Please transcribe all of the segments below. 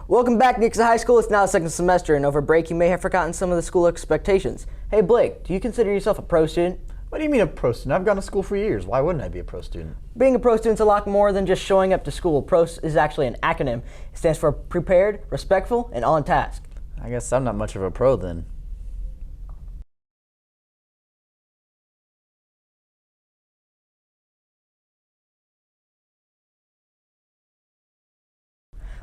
Welcome back, Nixa High School. It's now the second semester, and over break you may have forgotten some of the school expectations. Hey Blake, do you consider yourself a pro student? What do you mean a pro student? I've gone to school for years. Why wouldn't I be a pro student? Being a pro student's a lot more than just showing up to school. Pro is actually an acronym. It stands for prepared, respectful, and on task. I guess I'm not much of a pro then.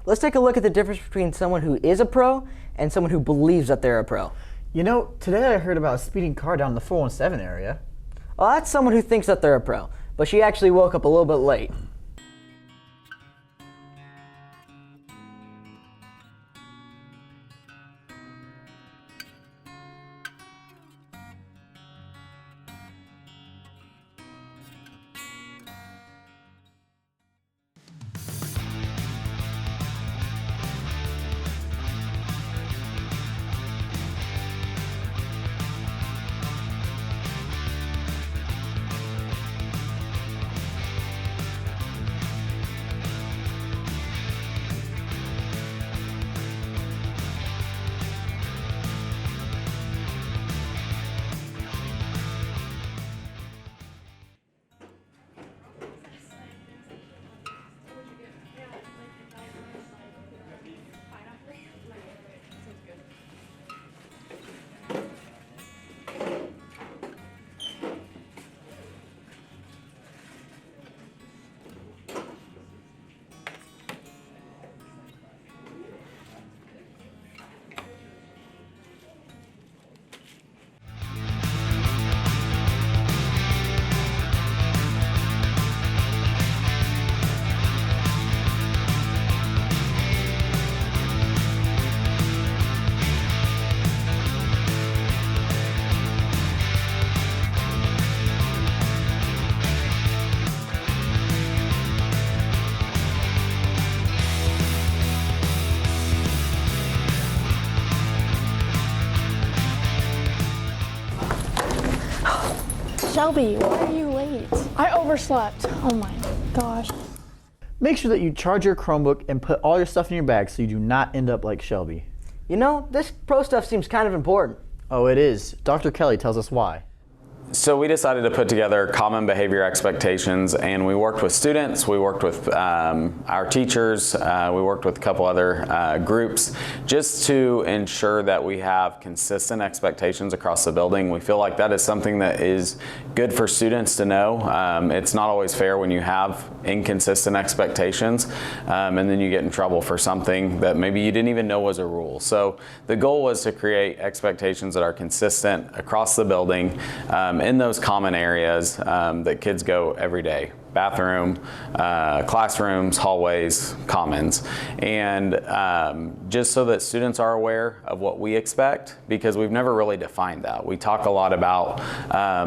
Let's take a look at the difference between someone who is a pro and someone who believes that they're a pro. You know, today I heard about a speeding car down the 417 area. Well, that's someone who thinks that they're a pro, but she actually woke up a little bit late. Shelby, why are you late? I overslept. Oh my gosh. Make sure that you charge your Chromebook and put all your stuff in your bag so you do not end up like Shelby. You know, this pro stuff seems kind of important. Oh, it is. Dr. Kelly tells us why. So we decided to put together common behavior expectations, and we worked with students, we worked with our teachers, we worked with a couple other groups just to ensure that we have consistent expectations across the building. We feel like that is something that is good for students to know. It's not always fair when you have inconsistent expectations and then you get in trouble for something that maybe you didn't even know was a rule. So the goal was to create expectations that are consistent across the building in those common areas that kids go every day. Bathroom, classrooms, hallways, commons, and just so that students are aware of what we expect, because we've never really defined that. We talk a lot about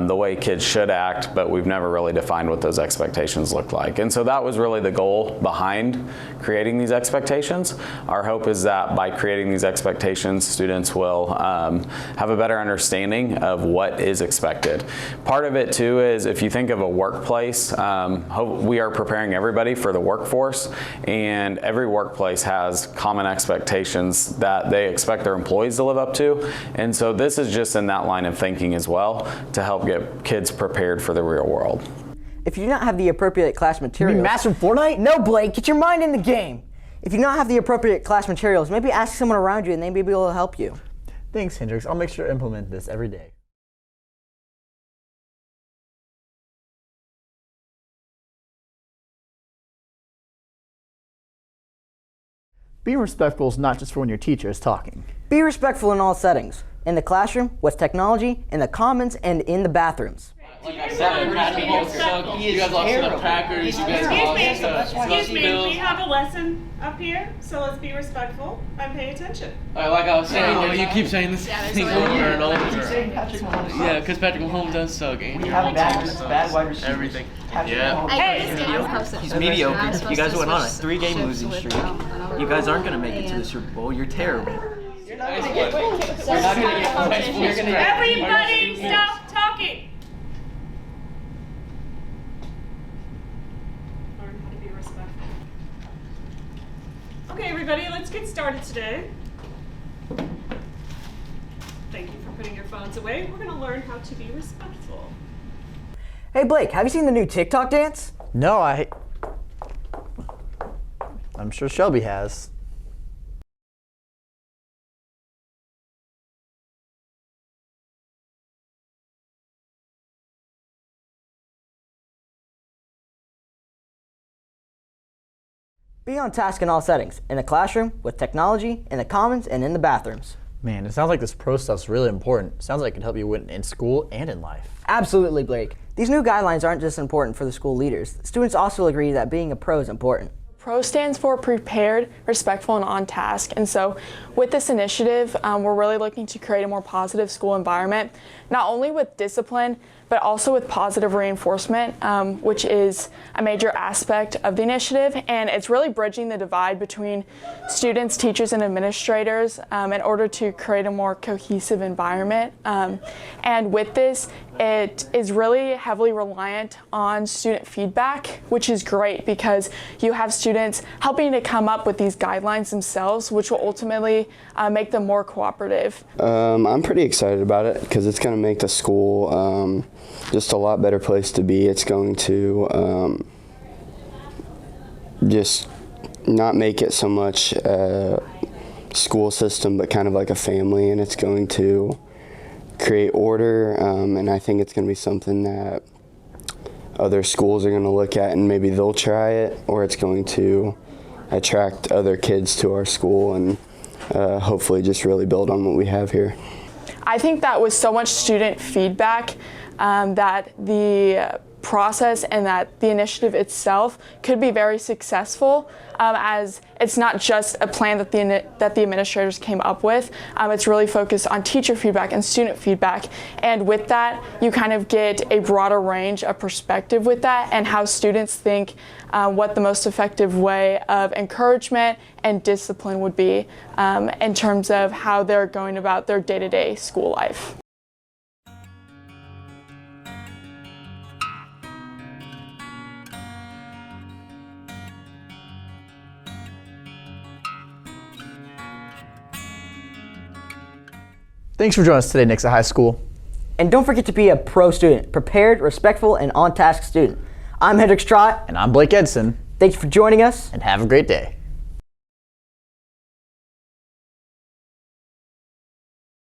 the way kids should act, but we've never really defined what those expectations look like. And so that was really the goal behind creating these expectations. Our hope is that by creating these expectations, students will have a better understanding of what is expected. Part of it too is if you think of a workplace, we are preparing everybody for the workforce, and every workplace has common expectations that they expect their employees to live up to. And so this is just in that line of thinking as well to help get kids prepared for the real world. If you do not have the appropriate class materials... You mean Master Fortnite? No, Blake, get your mind in the game. If you do not have the appropriate class materials, maybe ask someone around you and they may be able to help you. Thanks, Hendrix. I'll make sure to implement this every day. Being respectful is not just for when your teacher is talking. Be respectful in all settings. In the classroom, with technology, in the commons, and in the bathrooms. Like I said, you guys lost to the Packers. You guys lost to Excuse me, we have a lesson up here, so let's be respectful and pay attention. Like I was saying, you keep saying this thing over and over. Yeah, because Patrick Mahomes does suck. We have bad wide receivers. Everything. Yeah. He's mediocre. You guys went on a 3-game losing streak. You guys aren't going to make it to the Super Bowl. You're terrible. You're not going to get Everybody stop talking. Learn how to be respectful. Okay, everybody, let's get get started today. Thank you for putting your phones away. We're going to learn how to be respectful. Hey Blake, have you seen the new TikTok dance? No, I'm sure Shelby has. Be on task in all settings, in the classroom, with technology, in the commons, and in the bathrooms. Man, it sounds like this pro stuff's really important. Sounds like it can help you win in school and in life. Absolutely, Blake. These new guidelines aren't just important for the school leaders. Students also agree that being a pro is important. PRO stands for prepared, respectful, and on task. And so with this initiative, we're really looking to create a more positive school environment, not only with discipline, but also with positive reinforcement, which is a major aspect of the initiative. And it's really bridging the divide between students, teachers, and administrators in order to create a more cohesive environment. And with this, it is really heavily reliant on student feedback, which is great because you have students helping to come up with these guidelines themselves, which will ultimately make them more cooperative. I'm pretty excited about it because it's going to make the school just a lot better place to be. It's going to just not make it so much a school system, but kind of like a family, and it's going to create order, and I think it's going to be something that other schools are going to look at and maybe they'll try it, or it's going to attract other kids to our school and hopefully just really build on what we have here. I think that with so much student feedback, that the process and that the initiative itself could be very successful, as it's not just a plan that the administrators came up with. It's really focused on teacher feedback and student feedback, and with that you kind of get a broader range of perspective with that and how students think what the most effective way of encouragement and discipline would be in terms of how they're going about their day-to-day school life. Thanks for joining us today, Nixa High School. And don't forget to be a pro student, prepared, respectful, and on-task student. I'm Hendrix Trott. And I'm Blake Eidson. Thanks for joining us. And have a great day.